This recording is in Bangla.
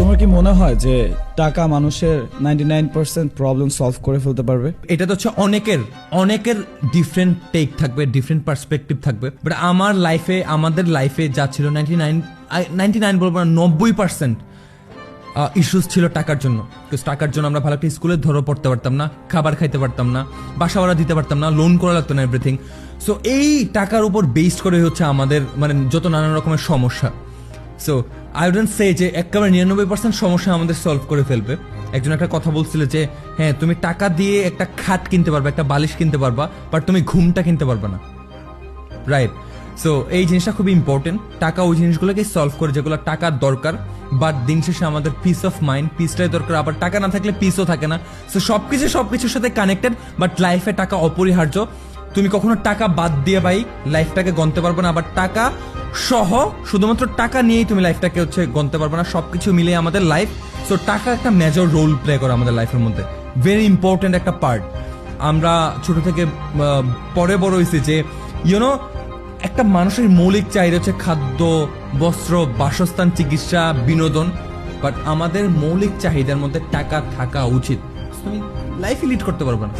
তোমার কি মনে হয় যে টাকা মানুষের 99% প্রবলেম সলভ করে ফেলতে পারবে? এটা তো হচ্ছে অনেকের ডিফারেন্ট টেক থাকবে, ডিফারেন্ট পার্সপেক্টিভ থাকবে, বাট আমাদের লাইফে যা ছিল 99 বলবো না, 90% ইস্যুস ছিল টাকার জন্য। টাকার জন্য আমরা ভালো একটা স্কুলে ধরো পড়তে পারতাম না, খাবার খাইতে পারতাম না, বাসা ভাড়া দিতে পারতাম না, লোন করা লাগতো না, এভরিথিং। সো এই টাকার উপর বেসড করে হচ্ছে আমাদের মানে যত নানান রকমের সমস্যা। সো আই উডন্ট সে যে একেবারে 99% সমস্যা আমাদের সলভ করে ফেলবে। একজন একটা কথা বলছিল যে হ্যাঁ, তুমি টাকা দিয়ে একটা খাট কিনতে পারবা, একটা বালিশ কিনতে পারবা, বাট তুমি ঘুমটা কিনতে পারবা না, রাইট? সো এই জিনিসটা খুবই ইম্পর্টেন্ট। টাকা ওই জিনিসগুলোকে সলভ করে যেগুলো টাকার দরকার, বাট দিন শেষে আমাদের পিস অফ মাইন্ড, পিসটাই দরকার। আবার টাকা না থাকলে পিসও থাকে না। সো সবকিছুর সাথে কানেক্টেড, বাট লাইফে টাকা অপরিহার্য। তুমি কখনো টাকা বাদ দিয়ে ভাই লাইফটাকে গণতে পারবে না, আবার টাকা সহ শুধুমাত্র টাকা নিয়েই তুমি লাইফটাকে হচ্ছে গণতে পারবে না। সবকিছু মিলিয়ে আমাদের লাইফ। সো টাকা একটা মেজর রোল প্লে করে আমাদের লাইফের মধ্যে, ভেরি ইম্পর্টেন্ট একটা পার্ট। আমরা ছোট থেকে পরে বড় হয়েছি যে ইউনো একটা মানুষের মৌলিক চাহিদা হচ্ছে খাদ্য, বস্ত্র, বাসস্থান, চিকিৎসা, বিনোদন, বাট আমাদের মৌলিক চাহিদার মধ্যে টাকা থাকা উচিত। তুমি লাইফে লিড করতে পারবে না।